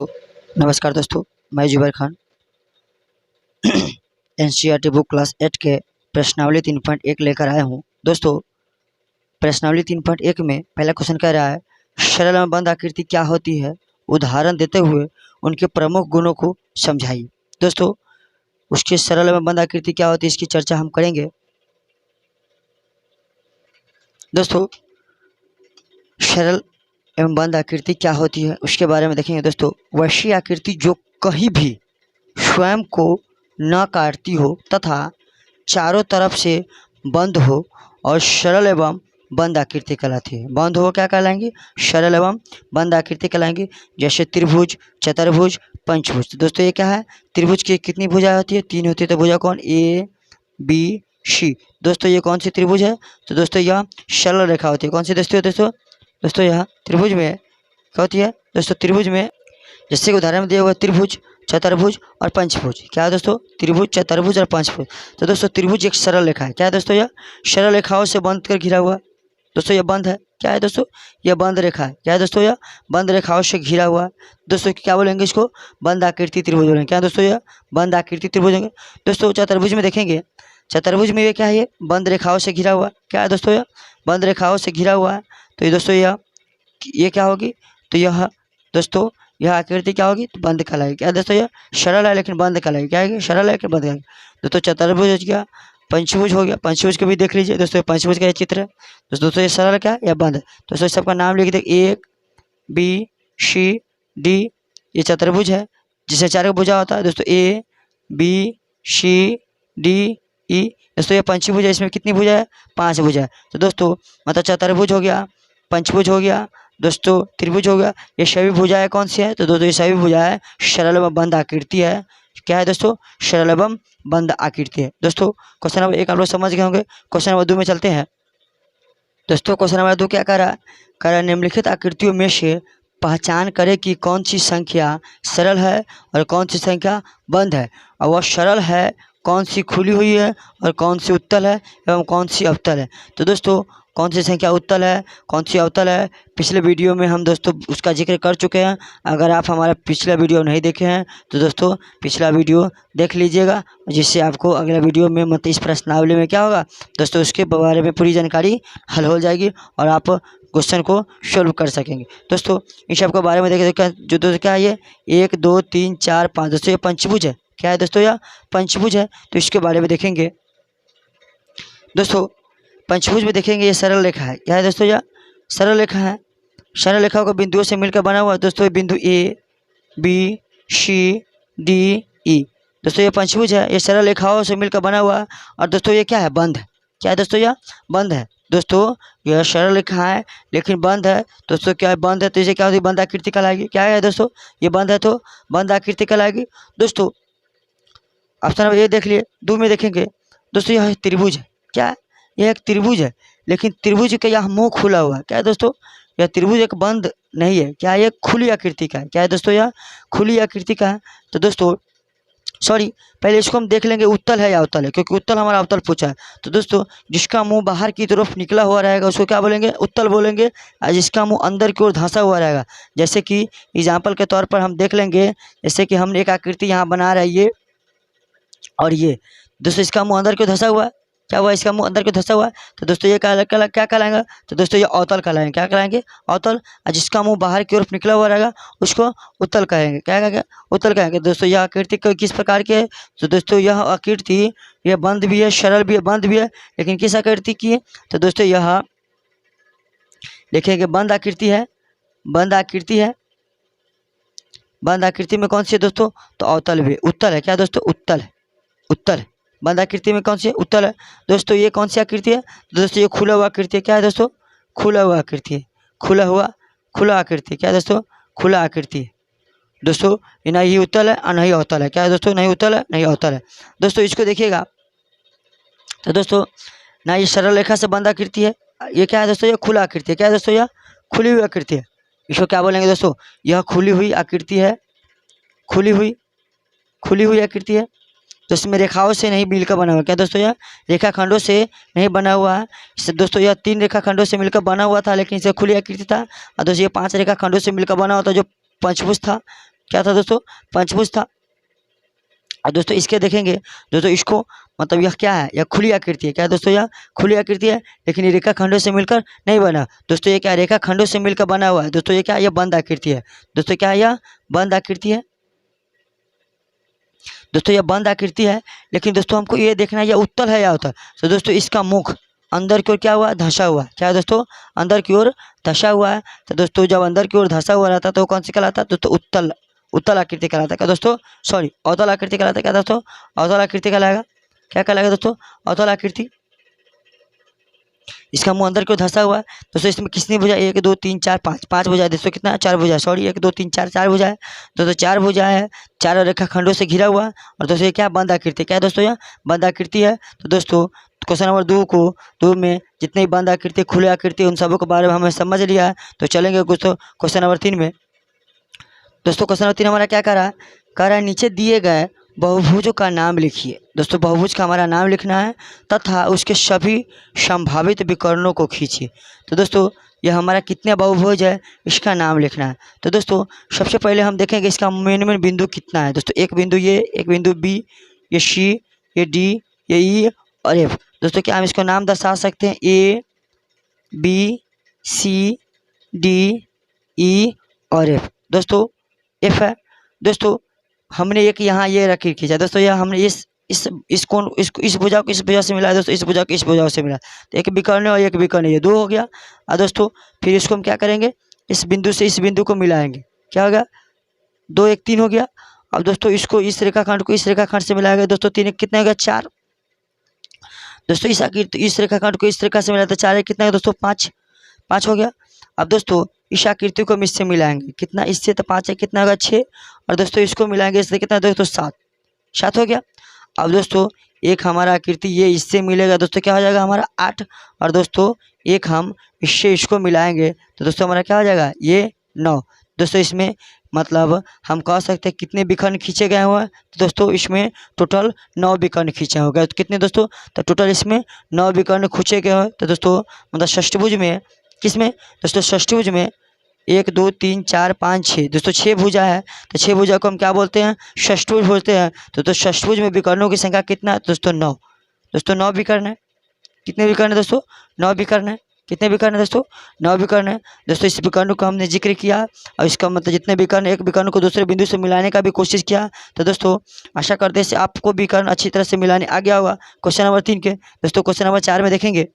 नमस्कार दोस्तों, मैं Zubair Khan NCERT book class 8 के प्रश्नावली 3.1 लेकर आया हूँ। दोस्तों, प्रश्नावली 3.1 में पहला क्वेश्चन कह रहा है, सरल एवं बंद आकृति क्या होती है? उदाहरण देते हुए उनके प्रमुख गुणों को समझाइए। दोस्तों, उसकी सरल एवं बंद आकृति क्या होती है, इसकी चर्चा हम करेंगे। दोस्तों, सरल एवं बंद आकृति क्या होती है उसके बारे में देखेंगे। दोस्तों, वैसी आकृति जो कहीं भी स्वयं को न काटती हो तथा चारों तरफ से बंद हो और सरल एवं बंद आकृति कहलाती है। बंद हो क्या कहलाएंगे? सरल एवं बंद आकृति कहलाएंगे। जैसे त्रिभुज, चतुर्भुज, पंचभुज। तो दोस्तों, ये क्या है? त्रिभुज की कितनी भुजाएं होती है? 3 होती है। तो भुजा कौन? ए, बी, सी। दोस्तों, ये कौन सी त्रिभुज है? तो दोस्तों, यह सरल रेखा होती है। कौन सी दोस्तों यह त्रिभुज में क्या होती है? दोस्तों, त्रिभुज में जैसे कि उदाहरण में दिया हुआ त्रिभुज, चतुर्भुज और पंचभुज। क्या है दोस्तों? त्रिभुज, चतुर्भुज और पंचभुज। तो दोस्तों, त्रिभुज एक सरल रेखा है। क्या है दोस्तों? यह सरल रेखाओं से बंद कर घिरा हुआ। दोस्तों, यह बंद है। क्या है दोस्तों? यह बंद रेखा है। क्या है दोस्तों? यह बंद रेखाओं से घिरा हुआ है। दोस्तों, क्या बोलेंगे इसको? बंद आकृति त्रिभुज बोलेंगे। क्या दोस्तों? यह बंद आकृति त्रिभुज होंगे। दोस्तों, चतुर्भुज में देखेंगे, चतुर्भुज में ये क्या है? ये बंद रेखाओं से घिरा हुआ। क्या है दोस्तों? यह बंद रेखाओं से घिरा हुआ है। तो ये दोस्तों, ये क्या होगी? तो यह दोस्तों, यह आकृति क्या होगी? तो बंद कहलाएगी। क्या दोस्तों? यह सरल है लेकिन बंद कहलाएगी। क्या है? सरल है लेकिन बंद कहलाएगी। दोस्तों, चतुर्भुज हो गया, पंचभुज हो गया। पंचभुज को भी देख लीजिए दोस्तों, पंचभुज का ये चित्र है। दोस्तों, ये सरल क्या है? यह बंद है। दोस्तों, सबका नाम लिख दे। एक, बी, सी, डी। ये चतुर्भुज है जिसे 4 भुजा होता है। दोस्तों, ए, बी, सी, डी, ई। दोस्तों, ये पंचभुज है, इसमें कितनी भुजा है? 5 भुजा है। तो दोस्तों, मतलब चतुर्भुज हो गया, पंचभुज हो गया, दोस्तों त्रिभुज हो गया। ये सभी भुजाएं कौन सी है? तो दोस्तों, ये सभी भुजाएं सरल एवं बंद आकृति है। क्या है दोस्तों? सरल एवं बंद आकृति है। दोस्तों, क्वेश्चन नंबर 1 आप लोग समझ गए होंगे। क्वेश्चन नंबर 2 में चलते हैं। दोस्तों, क्वेश्चन नंबर 2 क्या कह रहा है? निम्नलिखित आकृतियों में से पहचान करें कि कौन सी संख्या सरल है और कौन सी संख्या बंद है, और वह सरल है कौन सी खुली हुई है और कौन सी उत्तल है एवं कौन सी अवतल है। तो दोस्तों, कौन सी संख्या उत्तल है, कौन सी अवतल है, पिछले वीडियो में हम दोस्तों उसका जिक्र कर चुके हैं। अगर आप हमारा पिछला वीडियो नहीं देखे हैं तो दोस्तों पिछला वीडियो देख लीजिएगा, जिससे आपको अगला वीडियो में मतलब इस प्रश्नावली में क्या होगा दोस्तों, उसके बारे में पूरी जानकारी हल हो जाएगी और आप क्वेश्चन को सॉल्व कर सकेंगे। दोस्तों, इन सब के बारे में देखें तो जो दोस्तों क्या है? ये 1, 2, 3, 4, 5। दोस्तों, ये पंचभुज है। क्या है दोस्तों? यह पंचभुज है। तो इसके बारे में देखेंगे। दोस्तों, पंचभुज में देखेंगे, ये सरल रेखा है। क्या है दोस्तों? यह सरल रेखा है। सरल रेखाओं को बिंदुओं से मिलकर बना हुआ है। दोस्तों, ये बिंदु ए, बी, सी, डी, ई। दोस्तों, ये पंचभुज है, ये सरल रेखाओं से मिलकर बना हुआ है। और दोस्तों, ये क्या है? बंद है। क्या है दोस्तों? यह बंद है। दोस्तों, यह सरल रेखा है लेकिन बंद है। दोस्तों, क्या है? बंद है तो इसे क्या होती है? बंद आकृति कहलाएगी। क्या है दोस्तों? ये बंद है तो बंद आकृति कहलाएगी। दोस्तों, ऑप्शन नंबर ए देख लिए। 2 में देखेंगे दोस्तों, यह त्रिभुज है। क्या है? यह एक त्रिभुज है लेकिन त्रिभुज का यह मुंह खुला हुआ है। क्या है दोस्तों? यह त्रिभुज एक बंद नहीं है। क्या है? ये खुली आकृति का है। क्या है दोस्तों? यह खुली आकृति का है। तो दोस्तों, सॉरी, पहले इसको हम देख लेंगे उत्तल है या अवतल है, क्योंकि उत्तल हमारा अवतल पूछा है। तो दोस्तों, जिसका मुंह बाहर की तरफ निकला हुआ रहेगा उसको क्या बोलेंगे? उत्तल बोलेंगे। और जिसका मुंह अंदर की ओर धंसा हुआ रहेगा, जैसे कि एग्जाम्पल के तौर पर हम देख लेंगे, जैसे कि हम एक आकृति यहाँ बना रहे हैं, ये और ये। दोस्तों, इसका मुंह अंदर क्यों धंसा हुआ है? क्या हुआ? इसका मुंह अंदर क्यों धंसा हुआ है? तो दोस्तों, ये क्या कहलाएगा? तो दोस्तों, ये अवतल कहलाएंगे। क्या कहलाएंगे? अवतल। और जिसका मुंह बाहर की ओर निकला हुआ रहेगा उसको उत्तल कहेंगे। क्या कहेंगे? उत्तल कहेंगे। दोस्तों, यह आकृति किस प्रकार की है? तो दोस्तों, यह आकृति यह बंद भी है, सरल भी है, बंद भी है, लेकिन किस आकृति की है? तो दोस्तों, यह देखेंगे बंद आकृति है। बंद आकृति है। बंद आकृति में कौन सी है दोस्तों? तो अवतल भी, उत्तल है। क्या दोस्तों? उत्तल है। उत्तल है। बंद आकृति में कौन सी है? उत्तल है। दोस्तों, ये कौन सी आकृति है? दोस्तों, ये खुला हुआ आकृति है। क्या है दोस्तों? खुला हुआ आकृति है। खुला आकृति। क्या है दोस्तों? खुला आकृति है। दोस्तों, ये ना ही उत्तल है और ना ही अवतल है। क्या है दोस्तों? नहीं उत्तल है नहीं अवतल है। दोस्तों, इसको देखिएगा तो दोस्तों, ना ये सरल रेखा से बंद आकृति है, ये क्या है दोस्तों? ये खुला आकृति है। क्या है दोस्तों? यह खुली हुई आकृति है। इसको क्या बोलेंगे दोस्तों? यह खुली हुई आकृति है। खुली हुई आकृति है। तो इसमें रेखाओं से नहीं मिलकर बना हुआ। क्या दोस्तों? यह रेखाखंडों से नहीं बना हुआ है। इससे दोस्तों, यह 3 रेखाखंडों से मिलकर बना हुआ था, लेकिन इसे खुली आकृति था। और दोस्तों, ये 5 रेखाखंडों से मिलकर बना हुआ था, जो पंचभुज था। क्या था दोस्तों, पंचभुज था। और दोस्तों इसके देखेंगे दोस्तों, इसको मतलब यह क्या है, यह खुली आकृति है। क्या है दोस्तों, यह खुली आकृति है, लेकिन ये रेखा खंडों से मिलकर नहीं बना दोस्तों। ये क्या, रेखा खंडों से मिलकर बना हुआ है दोस्तों। ये क्या है, यह बंद आकृति है दोस्तों। क्या है, यह बंद आकृति है दोस्तों। यह बंद आकृति है, लेकिन दोस्तों हमको ये देखना है यह उत्तल है या अवतल। तो दोस्तों इसका मुख अंदर की ओर क्या हुआ, धंसा हुआ है। क्या है दोस्तों, अंदर की ओर धंसा हुआ है। तो दोस्तों जब अंदर की ओर धंसा हुआ रहता है तो वो कौन सी कहलाता है दोस्तों, उत्तल, उत्तल आकृति कहलाता है। क्या दोस्तों, सॉरी, अवतल आकृति कहलाता है। क्या दोस्तों, अवतल आकृति कहलाएगा। क्या कहलाएगा दोस्तों, अवतल आकृति। इसका मुंह अंदर की ओर धंसा हुआ है दोस्तों। इसमें कितनी भुजा, 1 2 3 4 5, 5 भुजा है दोस्तों। कितना, 4 भुजा, सॉरी 1 2 3 4, 4 भुजा है दोस्तों। 4 भुजा है, 4 रेखा खंडों से घिरा हुआ है। और दोस्तों ये क्या, बंद आकृति। क्या है दोस्तों, यह बंद आकृति है। तो दोस्तों क्वेश्चन नंबर 2 में जितने भी बंद आकृति, खुले आकृति, उन सबों के बारे में हमें समझ लिया है। तो चलेंगे दोस्तों क्वेश्चन नंबर 3 में। दोस्तों क्वेश्चन नंबर 3 हमारा क्या कह रहा है, नीचे दिए गए बहुभुजों का नाम लिखिए। दोस्तों बहुभुज का हमारा नाम लिखना है तथा उसके सभी संभावित विकर्णों को खींचिए। तो दोस्तों यह हमारा कितने बहुभुज है, इसका नाम लिखना है। तो दोस्तों सबसे पहले हम देखेंगे इसका मेन बिंदु कितना है दोस्तों। एक बिंदु ये, एक बिंदु बी, ये सी, ये डी, ये ई और एफ। दोस्तों क्या हम इसको नाम दर्शा सकते हैं, A B C D E और एफ। दोस्तों एफ है दोस्तों। हमने एक यहाँ ये रखी खींचा दोस्तों, यह हमने इस कोण, इस भुजा को इस भुजा से मिला दोस्तों, इस भुजा को इस भुजा से मिला। तो एक विकर्ण और एक विकर्ण, ये 2 हो गया। और दोस्तों फिर इसको हम क्या करेंगे, इस बिंदु से इस बिंदु को मिलाएंगे। क्या होगा, 2 1 3 हो गया। अब दोस्तों इसको इस रेखाखंड को इस रेखाखंड से मिलाएंगे दोस्तों, 3 1 कितना होगा, 4 दोस्तों। इस रेखाखंड को इस रेखा से मिलाया तो 4 1 कितना है दोस्तों, 5 5 हो गया। अब दोस्तों इस आकृति को हम इससे मिलाएंगे, कितना, इससे तो 5 है, कितना होगा 6। और दोस्तों इसको मिलाएंगे इससे, कितना दोस्तों 7 7 हो गया। अब दोस्तों एक हमारा आकृति ये इससे मिलेगा दोस्तों, क्या हो जाएगा हमारा 8। और दोस्तों एक हम इससे इसको मिलाएंगे तो दोस्तों हमारा क्या हो जाएगा, ये 9। दोस्तों इसमें मतलब हम कह सकते हैं कितने विकर्ण खींचे गए हुए हैं। तो दोस्तों इसमें टोटल 9 विकर्ण खींचे हो गए। तो कितने दोस्तों, तो टोटल इसमें 9 विकर्ण खींचे गए हैं। तो दोस्तों मतलब षष्ठभुज में, किसमें दोस्तों, षष्ठभुज में 1 2 3 4 5 6 दोस्तों 6 भुजा है। तो 6 भुजा को हम क्या बोलते हैं, षष्ठभुज बोलते हैं। तो षष्ठभुज में विकर्णों की संख्या कितना है दोस्तों, 9 दोस्तों। 9 विकर्ण है। कितने विकर्ण है दोस्तों, 9 विकर्ण है। कितने विकर्ण है दोस्तों, 9 विकर्ण है दोस्तों। इस विकर्ण को हमने जिक्र किया और इसका मतलब जितने विकर्ण, एक विकर्ण को दूसरे बिंदु से मिलाने का भी कोशिश किया। तो दोस्तों आशा करते हैं आपको विकर्ण अच्छी तरह से मिलाने आ गया होगा। क्वेश्चन नंबर 3 के दोस्तों क्वेश्चन नंबर 4 में देखेंगे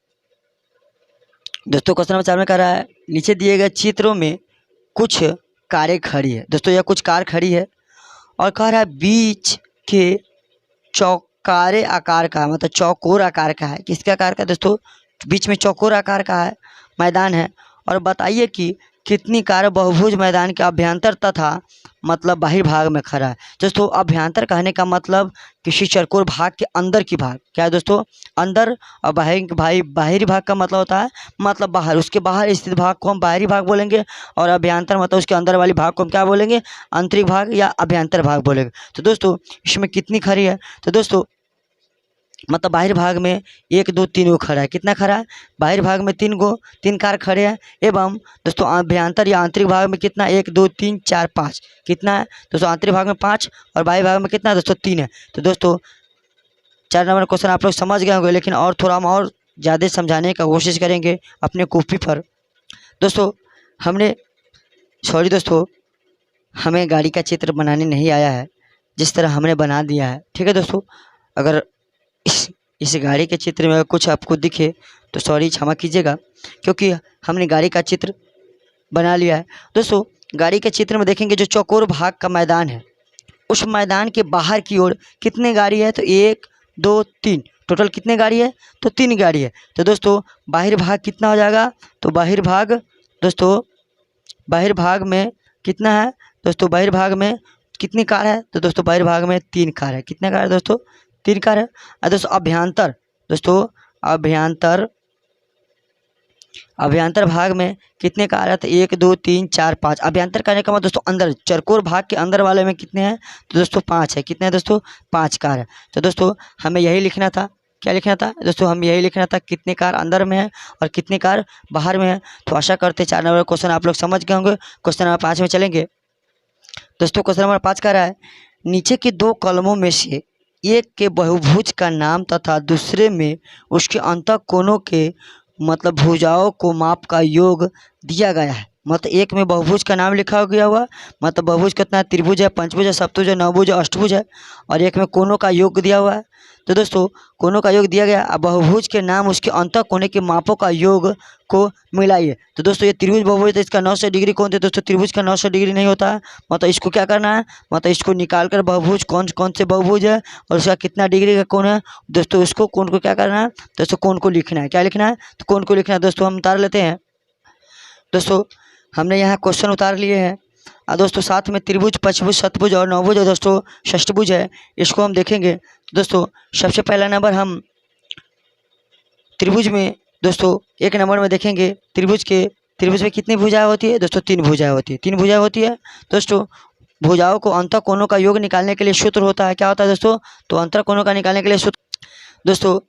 दोस्तों। क्वेश्चन नंबर 4 में कह रहा है, नीचे दिए गए चित्रों में कुछ कारें खड़ी है दोस्तों। यह कुछ कार खड़ी है और कह रहा है बीच के चौकारे आकार का, मतलब चौकोर आकार का है। किसके आकार का दोस्तों, बीच में चौकोर आकार का है, मैदान है। और बताइए कि कितनी कार बहुभुज मैदान के अभ्यंतर तथा मतलब बाहरी भाग में खड़ा है। दोस्तों अभ्यंतर कहने का मतलब किसी चौकोर भाग के अंदर की भाग, क्या है दोस्तों, अंदर। और बाहरी भाग का मतलब होता है मतलब बाहर, उसके बाहर स्थित भाग को हम बाहरी भाग बोलेंगे। और अभ्यंतर मतलब उसके अंदर वाली भाग को हम क्या बोलेंगे, आंतरिक भाग या अभ्यंतर भाग बोलेंगे। तो दोस्तों इसमें कितनी खड़ी है, तो दोस्तों मतलब बाहरी भाग में 1 2 3 गो खड़ा है। कितना खड़ा है, बाहरी भाग में 3 कार खड़े हैं। एवं दोस्तों अभ्यंतर या आंतरिक भाग में कितना, 1 2 3 4 5 कितना है दोस्तों, आंतरिक भाग में 5 और बाहरी भाग में कितना है दोस्तों, 3 है। तो दोस्तों 4 नंबर क्वेश्चन आप लोग समझ गए होंगे, लेकिन और थोड़ा हम और ज़्यादा समझाने का कोशिश करेंगे अपने कॉपी पर। दोस्तों दोस्तों हमें गाड़ी का चित्र बनाने नहीं आया है, जिस तरह हमने बना दिया है, ठीक है दोस्तों। अगर इस गाड़ी के चित्र में कुछ आपको दिखे तो सॉरी क्षमा कीजिएगा, क्योंकि हमने गाड़ी का चित्र बना लिया है। दोस्तों गाड़ी के चित्र में देखेंगे जो चौकोर भाग का मैदान है, उस मैदान के बाहर की ओर कितने गाड़ी है, तो 1 2 3 टोटल कितने गाड़ी है, तो 3 गाड़ी है। तो दोस्तों बाहरी भाग कितना हो जाएगा, तो बाहरी भाग दोस्तों, बाहरी भाग में कितना है दोस्तों, बाहरी भाग में कितनी कार है, तो दोस्तों बाहरी भाग में 3 कार है। कितने कार है दोस्तों, 3 कार है। और दोस्तों अभ्यंतर भाग में कितने कार है, तो 1 2 3 4 5। अभ्यंतर करने का मतलब दोस्तों अंदर, चरकोर भाग के अंदर वाले में कितने हैं, तो दोस्तों 5 है। कितने हैं दोस्तों, 5 कार है। तो दोस्तों हमें यही लिखना था, क्या लिखना था दोस्तों, हम यही लिखना था कितने कार अंदर में है और कितने कार बाहर में है। तो आशा करते 4 नंबर क्वेश्चन आप लोग समझ गए होंगे। क्वेश्चन नंबर 5 में चलेंगे दोस्तों क्वेश्चन नंबर 5 कह रहा है नीचे के दो कॉलमों में से एक के बहुभुज का नाम तथा दूसरे में उसके अंतःकोणों के मतलब भुजाओं को माप का योग दिया गया है। मतलब एक में बहुभुज का नाम लिखा गया हुआ, मतलब बहुभुज कितना है, त्रिभुज है, पंचभुज है, सप्तभुज है, नवभुज है, अष्टभुज है, और एक में कोनों का योग दिया हुआ है। तो दोस्तों कोनों का योग दिया गया, अब बहुभुज के नाम उसके अंतःकोण के मापों का योग को मिलाइए। तो दोस्तों ये त्रिभुज बहुभुज, तो इसका 900 डिग्री कौन थे दोस्तों, त्रिभुज का 900 डिग्री नहीं होता है। मतलब इसको क्या करना है, मतलब इसको निकाल कर बहुभुज कौन कौन से बहुभुज है और उसका कितना डिग्री का कोण है दोस्तों, उसको कोण को क्या करना है दोस्तों, कोण को लिखना है। क्या लिखना है, तो कोण को लिखना है। दोस्तों हम उतार लेते हैं। दोस्तों हमने यहाँ क्वेश्चन उतार लिए हैं और दोस्तों साथ में त्रिभुज, पंचभुज, सतभुज और नवभुज और दोस्तों षष्ठभुज है, इसको हम देखेंगे। दोस्तों सबसे पहला नंबर हम त्रिभुज में दोस्तों 1 नंबर में देखेंगे। त्रिभुज में कितनी भुजाएं होती है दोस्तों, 3 भुजाएं होती है। 3 भुजाएं होती है दोस्तों। भुजाओं को अंतःकोणों का योग निकालने के लिए सूत्र होता है, क्या होता है दोस्तों, तो अंतःकोणों का निकालने के लिए सूत्र दोस्तों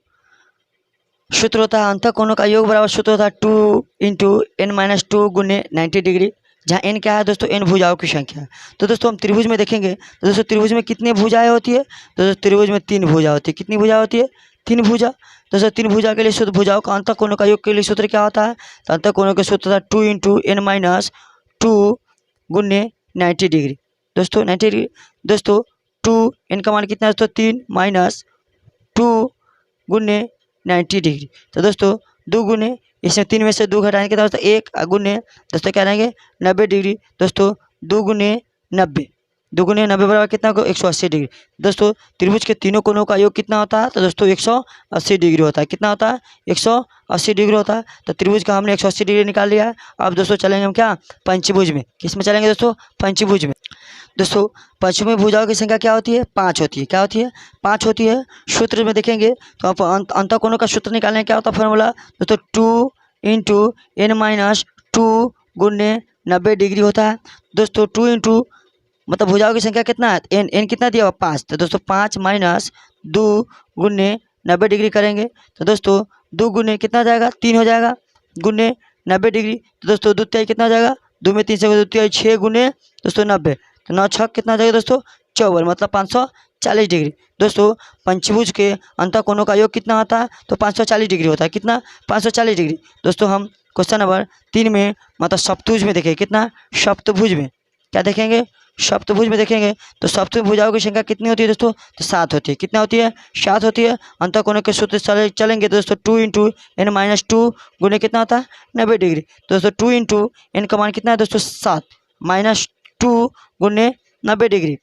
सूत्र होता है अंतःकोणों का योग बराबर सूत्र होता है 2 × n-2 गुने 90 डिग्री, जहाँ n क्या है दोस्तों, n भुजाओं की संख्या है। तो दोस्तों हम त्रिभुज में देखेंगे तो दोस्तों त्रिभुज में कितनी भुजाएं होती है, तो दोस्तों त्रिभुज में 3 भुजा होती है। कितनी भुजा होती है, 3 भुजा। दोस्तों 3 भुजा के लिए सूत्र, भुजाओं का अंतःकोणों का योग के लिए सूत्र क्या होता है, तो अंतःकोणों का सूत्र होता है 2 × n-2 गुने 90 डिग्री। दोस्तों 90 डिग्री, दोस्तों 2 n का मान कितना है दोस्तों, 3 माइनस 2 गुने 90 डिग्री। तो दोस्तों 2 गुने, इसमें 3 में से 2 घटाएंगे कितना दोस्तों, 1 गुने दोस्तों क्या रहेंगे 90 डिग्री। दोस्तों 2 गुने 90, 2 गुने 90 बराबर कितना को 180 डिग्री। दोस्तों त्रिभुज के तीनों कोणों का योग कितना होता है, तो दोस्तों 180 डिग्री होता है। कितना होता है, 180 डिग्री होता है। तो त्रिभुज का हमने 180 डिग्री निकाल लिया है। अब दोस्तों चलेंगे हम क्या, पंचभुज में। किस में चलेंगे दोस्तों, पंचभुज में। दोस्तों पंचमी भुजाओं की संख्या क्या होती है, 5 होती है। क्या होती है, 5 होती है। सूत्र में देखेंगे तो आप अंतःकोणों का सूत्र निकालने क्या होता है फॉर्मूला दोस्तों, 2 × n-2 गुने 90 डिग्री होता है। दोस्तों 2 मतलब भुजाओं की संख्या कितना है, n कितना दिया हुआ 5, तो दोस्तों 5 माइनस 2 गुने 90 डिग्री करेंगे तो दोस्तों 2 गुने कितना जाएगा, 3 हो जाएगा गुने 90 डिग्री। तो दोस्तों 2 तिहाई कितना जाएगा, 2 में 3 से 2 तिहाई 6 गुने दोस्तों 90, तो 9 छक कितना जाएगा दोस्तों 54, मतलब 540 डिग्री। दोस्तों पंचभुज के अंतःकोणों का योग कितना होता है, तो 540 डिग्री होता है। कितना, 540 डिग्री। दोस्तों हम क्वेश्चन नंबर 3 में मतलब सप्तभुज में देखेंगे। कितना, सप्तभुज में क्या देखेंगे, सप्तभुज में देखेंगे तो सप्तभुज भुजाओं की संख्या कितनी होती है दोस्तों, तो 7 होती है। कितना होती है, 7 होती है। अंतःकोणों के सूत्र चलेंगे तो दोस्तों 2 × n-2 गुने कितना होता है 90 डिग्री। तो दोस्तों 2 × n का मान कितना है दोस्तों 7 माइनस 2 गुने 90 डिग्री।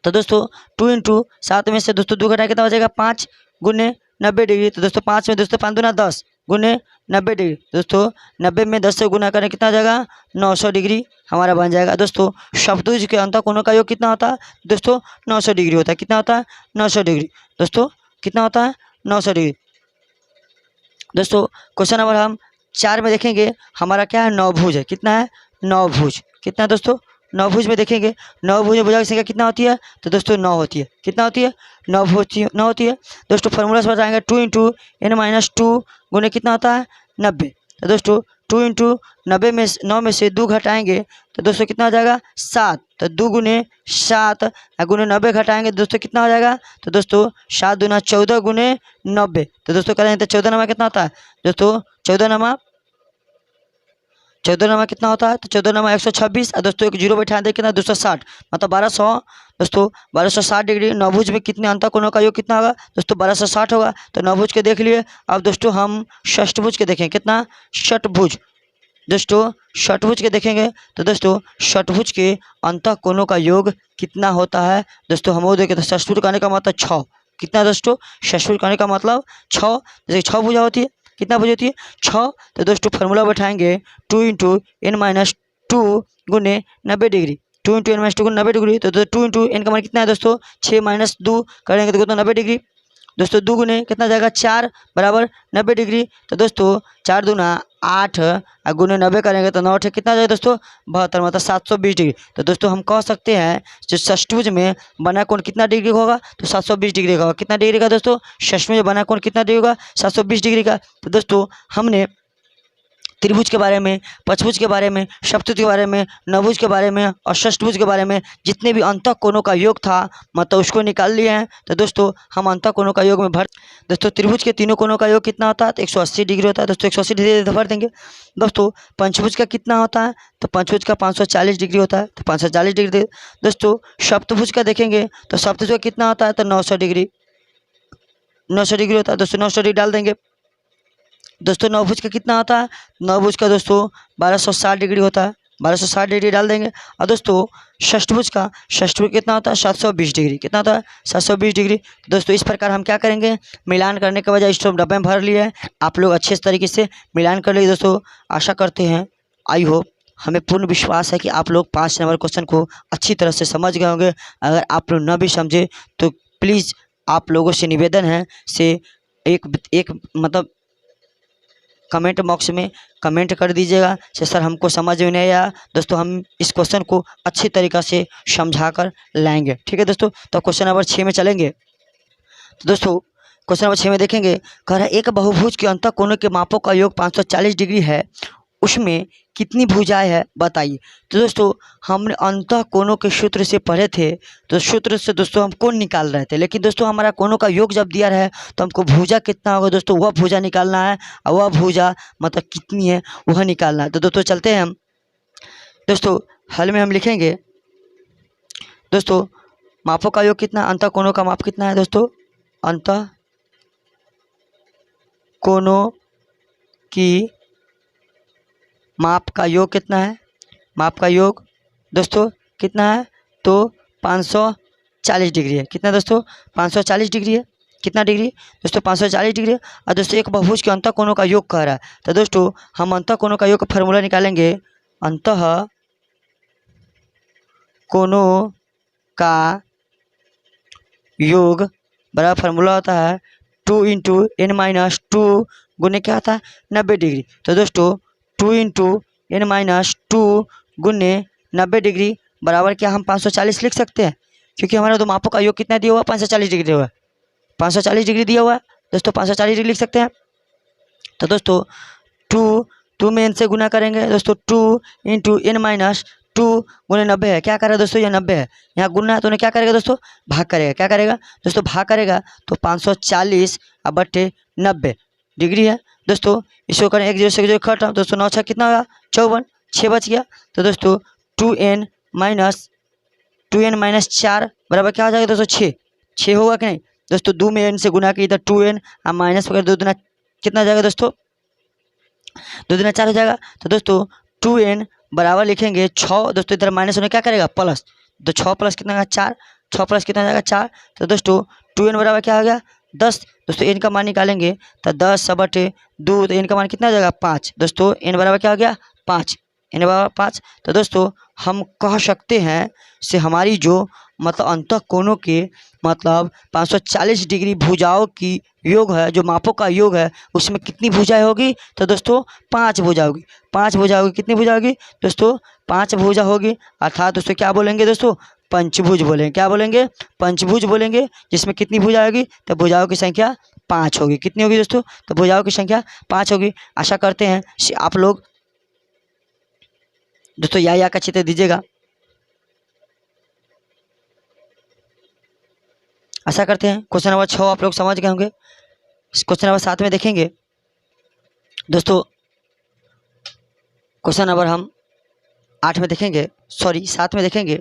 तो दोस्तों 2 × 7 में से दोस्तों 2 घटाए कितना हो जाएगा 5 गुने 90 डिग्री। तो दोस्तों 5 में दोस्तों 5 दूना 10 गुने 90 डिग्री। दोस्तों 90 में 10 से गुना करें कितना जाएगा 900 डिग्री हमारा बन जाएगा। दोस्तों सप्तभुज के अंतःकोणों का योग कितना होता है दोस्तों, 900 डिग्री होता है। कितना होता है, 900 डिग्री। दोस्तों कितना होता है, 900 डिग्री। दोस्तों क्वेश्चन नंबर हम 4 में देखेंगे, हमारा क्या है, नवभुज है। कितना है, नवभुज। कितना है दोस्तों, नवभुज में देखेंगे। नवभुज में भुजा की संख्या कितना होती है, तो दोस्तों 9 होती है। कितना होती है, 9 होती है। दोस्तों फॉर्मूला से बताएंगे 2 × n-2 गुने कितना होता है 90। तो दोस्तों 2 × 90 में 9 में से 2 घटाएंगे तो दोस्तों कितना हो जाएगा 7, तो 2 गुने 7 गुने 90 घटाएंगे दोस्तों कितना हो जाएगा, तो दोस्तों 7 दूना 14 गुने 90। तो दोस्तों करेंगे तो 14 नमा कितना होता है दोस्तों, 14 नमा कितना होता है, तो 14 नमा 126 और दोस्तों एक जीरो बैठा दे कितना 260, मतलब 1200 दोस्तों 1260 डिग्री। नवभुज में कितने अंतःकोणों का योग कितना होगा दोस्तों 1260 होगा। तो नवभुज के देख लिए। अब दोस्तों हम षष्ठभुज के देखें। कितना, षटभुज। दोस्तों षटभुज के देखेंगे तो दोस्तों षटभुज के अंतःकोणों का योग कितना होता है दोस्तों, हम वो देखें तो षष्ठभुज कहने का मतलब 6। कितना दोस्तों, षष्ठभुज कहने का मतलब 6। जैसे 6 भुजा होती है, कितना भुजा होती है 6। तो दोस्तों फार्मूला बैठाएंगे 2 × n-2 गुने 90 डिग्री। 2 × n-2 गुने 90 डिग्री। तो 2 × n का मान कितना है दोस्तों 6 माइनस 2 करेंगे तो कितना 90 डिग्री। दोस्तों 2 गुने कितना जाएगा 4 बराबर 90 डिग्री। तो दोस्तों 4 दूना 8 गुने 90 करेंगे तो 9 कितना जाएगा दोस्तों 72, मतलब 720 डिग्री। तो दोस्तों हम कह सकते हैं जो षष्ठभुज में बना कोण कितना डिग्री का होगा, तो 720 डिग्री का होगा। कितना डिग्री का दोस्तों, षष्ठभुज में बना कोण कितना डिग्री होगा 720 डिग्री का। तो दोस्तों हमने त्रिभुज के बारे में, पंचभुज के बारे में, सप्तभुज के बारे में, नवभुज के बारे में और षष्ठभुज के बारे में जितने भी अंतः कोणों का योग था मतलब उसको निकाल लिए हैं। तो दोस्तों हम अंतः कोणों का योग में भर दोस्तों त्रिभुज के तीनों कोणों का योग कितना होता है तो 180 डिग्री होता है दोस्तों, 180 डिग्री भर देंगे। दोस्तों पंचभुज का कितना होता है तो पंचभुज का 540 डिग्री होता है तो 540 डिग्री। दोस्तों सप्तभुज का देखेंगे तो सप्तभुज का कितना होता है तो 900 डिग्री होता है दोस्तों, 900 डिग्री डाल देंगे। दोस्तों नवभुज का कितना होता है, नवभुज का दोस्तों 1260 डिग्री होता है, 1260 डिग्री डाल देंगे। और दोस्तों षष्ठभुज कितना होता है 720 डिग्री, कितना होता है 720 डिग्री। दोस्तों इस प्रकार हम क्या करेंगे, मिलान करने के बजाय इसको डब्बे में भर लिए हैं, आप लोग अच्छे तरीके से मिलान कर लीजिए। दोस्तों आशा करते हैं, आई होप, हमें पूर्ण विश्वास है कि आप लोग 5 नंबर क्वेश्चन को अच्छी तरह से समझ गए होंगे। अगर आप लोग न भी समझे तो प्लीज़ आप लोगों से निवेदन है से एक मतलब कमेंट बॉक्स में कमेंट कर दीजिएगा कि सर हमको समझ में नहीं आया। दोस्तों हम इस क्वेश्चन को अच्छी तरीक़ा से समझा कर लाएंगे, ठीक है दोस्तों। तो क्वेश्चन नंबर 6 में चलेंगे। तो दोस्तों क्वेश्चन नंबर 6 में देखेंगे, कह रहा है एक बहुभुज के अंतः कोणों के मापों का योग 540 डिग्री है, उसमें कितनी भुजाएं है बताइए। तो दोस्तों हमने अंतः कोणों के सूत्र से पढ़े थे, तो सूत्र से दोस्तों हम कोण निकाल रहे थे, लेकिन दोस्तों हमारा कोणों का योग जब दिया है तो हमको भुजा कितना होगा दोस्तों वह भुजा निकालना है, और वह भुजा मतलब कितनी है वह निकालना है। तो दोस्तों चलते हैं हम। दोस्तों हल में हम लिखेंगे, दोस्तों मापों का योग कितना, अंतः कोणों का माप कितना है दोस्तों, अंतः कोणों की माप का योग कितना है, माप का योग दोस्तों कितना है तो 540 डिग्री है। कितना दोस्तों 540 डिग्री है, कितना डिग्री दोस्तों 540 डिग्री है। और दोस्तों एक बहुभुज के अंतः कोणों का योग कह रहा है, तो दोस्तों हम अंतः कोणों का योग का फार्मूला निकालेंगे। अंतः कोणों का योग बराबर फार्मूला होता है 2 × n-2 गुने क्या होता है 90 डिग्री। तो दोस्तों 2 × n-2 गुने 90 डिग्री बराबर क्या हम 540 लिख सकते हैं, क्योंकि हमारा दो मापों का योग कितना दिया हुआ 540 डिग्री हुआ, 540 डिग्री दिया हुआ है दोस्तों, 540 डिग्री लिख सकते हैं। तो दोस्तों 2 में n से गुना करेंगे दोस्तों, 2 × n-2 गुने 90 है, क्या करेगा दोस्तों ये 90 है, यहाँ गुना है तो उन्हें क्या करेगा दोस्तों भाग करेगा, क्या करेगा दोस्तों भाग करेगा, तो 540 बटे 90 डिग्री है दोस्तों। इसको करें 1 0 से 0 खत्म दोस्तों, 9 6 कितना होगा 54, 6 बच गया। तो दोस्तों 2n - 4 बराबर क्या हो जाएगा दोस्तों 6 होगा कि नहीं दोस्तों, 2 में n से गुना की इधर 2n और माइनस वगैरह 2 दूना कितना जाएगा दोस्तों 2 दूना 4 हो जाएगा। तो दोस्तों 2n बराबर लिखेंगे 6 दोस्तों, इधर माइनस होने क्या करेगा प्लस, तो 6 प्लस कितना होगा 4, 6 प्लस कितना जाएगा 4। तो दोस्तों 2n बराबर क्या हो गया 10 दोस्तों, n का मान निकालेंगे तो 10 बटे 2, तो n का मान कितना हो जाएगा 5 दोस्तों, n बराबर क्या हो गया 5, n बराबर 5। तो दोस्तों हम कह सकते हैं से हमारी जो मतलब अंतः कोणों के मतलब 540 डिग्री भुजाओं की योग है, जो मापों का योग है उसमें कितनी भुजाएं होगी तो दोस्तों 5 भुजा होगी, 5 भुजा होगी। कितनी भुजा होगी दोस्तों 5 भुजा होगी, अर्थात दोस्तों क्या बोलेंगे दोस्तों पंचभुज बोलेंगे, क्या बोलेंगे पंचभुज बोलेंगे, जिसमें कितनी भुजा होगी तो भुजाओं की संख्या 5 होगी। कितनी होगी दोस्तों तो भुजाओं की संख्या 5 होगी। आशा करते हैं आप लोग दोस्तों या का चित्र दीजिएगा, आशा करते हैं क्वेश्चन नंबर 6 आप लोग समझ गए होंगे। क्वेश्चन नंबर 7 में देखेंगे दोस्तों, क्वेश्चन नंबर हम 8 में देखेंगे, सॉरी 7 में देखेंगे।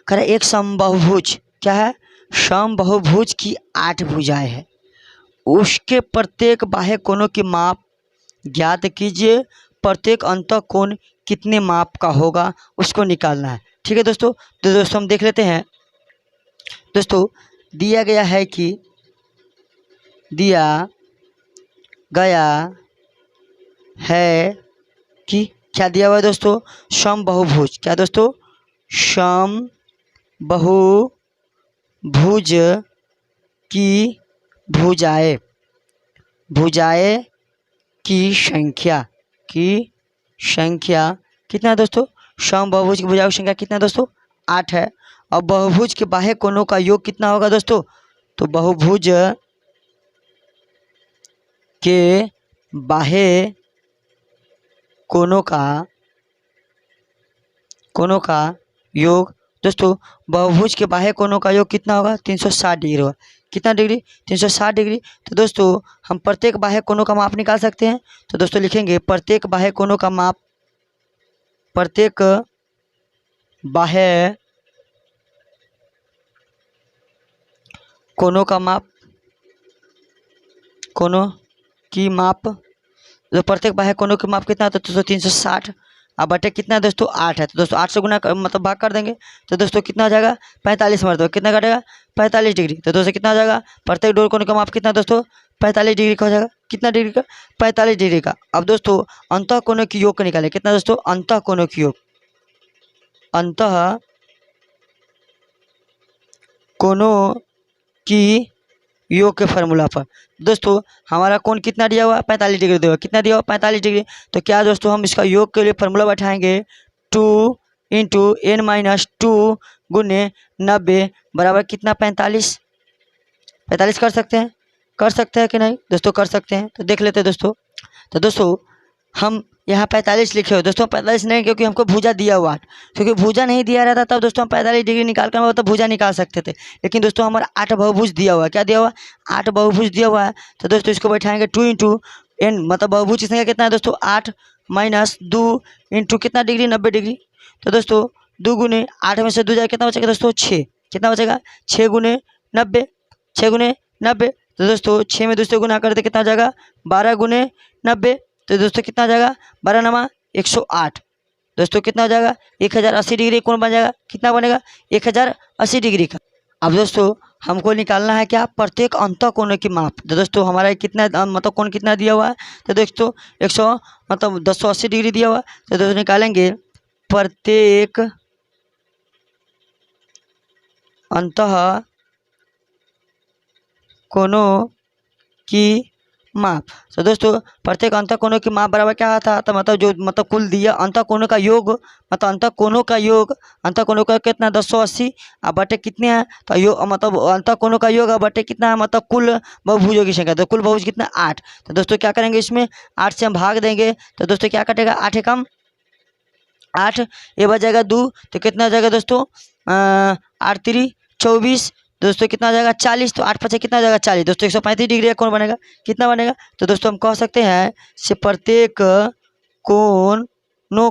कह एक समबाहुभुज क्या है, समबाहुभुज की 8 भुजाएं हैं, उसके प्रत्येक बाह्य कोणों की माप ज्ञात कीजिए, प्रत्येक अंतः कोण कितने माप का होगा उसको निकालना है। ठीक है दोस्तों, तो दोस्तों हम देख लेते हैं। दोस्तों दिया गया है कि क्या दिया हुआ है दोस्तों समबाहुभुज, क्या दोस्तों समबाहुभुज की भुजाएं की संख्या कितना है दोस्तों, समबाहुभुज की भुजाओं की संख्या कितना है दोस्तों 8 है। और बहुभुज के बाह्य कोणों का योग कितना होगा दोस्तों, तो बहुभुज के बाह्य कोनों का योग। दोस्तों बहुभुज के बाह्य कोनों का योग कितना होगा? 360 डिग्री होगा। कितना डिग्री? 360 डिग्री। तो दोस्तों हम प्रत्येक बाह्य कोनों का माप निकाल सकते हैं। तो दोस्तों लिखेंगे प्रत्येक बाह्य कोनों का माप, प्रत्येक बाह्य कोनों का माप, कोनों की माप, तो प्रत्येक बाह्य कोनों की माप कितना होता है? दोस्तों 360 अब बटे कितना है दोस्तों? 8 है। तो दोस्तों 8 से गुना मतलब भाग कर देंगे तो दोस्तों कितना हो जाएगा? 45 मरतबा। कितना कटेगा? 45 डिग्री। तो दोस्तों कितना हो जाएगा? प्रत्येक डोर कोने का माप कितना दोस्तों? 45 डिग्री का हो जाएगा। कितना डिग्री का? 45 डिग्री का। अब दोस्तों अंतः कोनों की योग को निकालें। कितना दोस्तों? अंतः कोनों की योग, अंतः कोनों की योग के फार्मूला पर दोस्तों हमारा कोण कितना दिया हुआ? 45 डिग्री दिया हुआ। कितना दिया हुआ? 45 डिग्री। तो क्या दोस्तों हम इसका योग के लिए फार्मूला बैठाएंगे 2 इंटू n माइनस 2 गुने 90 बराबर कितना? 45। 45 कर सकते हैं? कर सकते हैं कि नहीं दोस्तों? कर सकते हैं। तो देख लेते हैं दोस्तों। तो दोस्तों हम यहाँ 45 लिखे हो दोस्तों, 45 नहीं क्योंकि हमको भुजा दिया हुआ है। क्योंकि भुजा नहीं दिया रहता तब दोस्तों हम 45 डिग्री निकाल कर मतलब भुजा निकाल सकते थे। लेकिन दोस्तों हमारा 8 बहुभुज दिया हुआ है। क्या दिया हुआ? 8 बहुभुज दिया हुआ है। तो दोस्तों इसको बैठाएंगे 2 इंटू n मतलब बहुभुज की संख्या कितना है दोस्तों? 8 माइनस 2 इंटू कितना डिग्री? 90 डिग्री। तो दोस्तों 2 गुने 8 में से 2 जाए कितना बचेगा दोस्तों? 6। कितना बचेगा? 6 गुने 90, 6 गुने 90। तो दोस्तों 6 में दोस्तों गुना करते कितना हो जाएगा? 12 गुने 90। तो दोस्तों कितना हो जाएगा? 12 नमा 108। दोस्तों कितना हो जाएगा? 1080 डिग्री कोण बन जाएगा। कितना बनेगा? 1080 डिग्री का। अब दोस्तों हमको निकालना है क्या? प्रत्येक अंतः कोण की माप। तो दोस्तों हमारा कितना मतलब कोण कितना दिया हुआ है? तो दोस्तों 100 मतलब 280 डिग्री दिया हुआ है। तो दोस्तों निकालेंगे प्रत्येक अंतः कोणों की माप। तो दोस्तों प्रत्येक अंतः कोणों की माप बराबर क्या था? तो मतलब जो मतलब कुल दिया अंतः कोणों का योग, मतलब अंतः कोणों का योग, अंतः कोणों का कितना? 280 अब बटे कितने हैं? तो योग मतलब अंतः कोणों का योग अब बटे कितना है? मतलब कुल बहुभुजों की संख्या। तो कुल बहुभुज कितना? 8। तो दोस्तों क्या करेंगे इसमें? 8 से हम भाग देंगे तो दोस्तों क्या कटेगा? 8 एकम 8, ये बच जाएगा 2। तो कितना हो जाएगा दोस्तों? 8 3 24। दोस्तों कितना हो जाएगा? 40। तो 8 5 कितना हो जाएगा? 40। दोस्तों 135 डिग्री का कोण बनेगा। कितना बनेगा? तो दोस्तों हम कह सकते हैं से प्रत्येक कोणों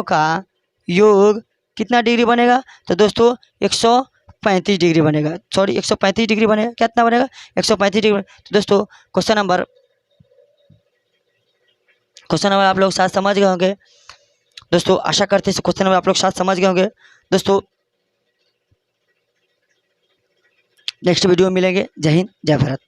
का योग कितना डिग्री बनेगा? तो दोस्तों 135 डिग्री बनेगा। सॉरी 135 डिग्री बनेगा। कितना बनेगा? 135 डिग्री। तो दोस्तों क्वेश्चन नंबर आप लोग साथ समझ गए होंगे। दोस्तों आशा करते हैं क्वेश्चन नंबर आप लोग साथ समझ गए होंगे। दोस्तों नेक्स्ट वीडियो में मिलेंगे। जय हिंद, जय भारत।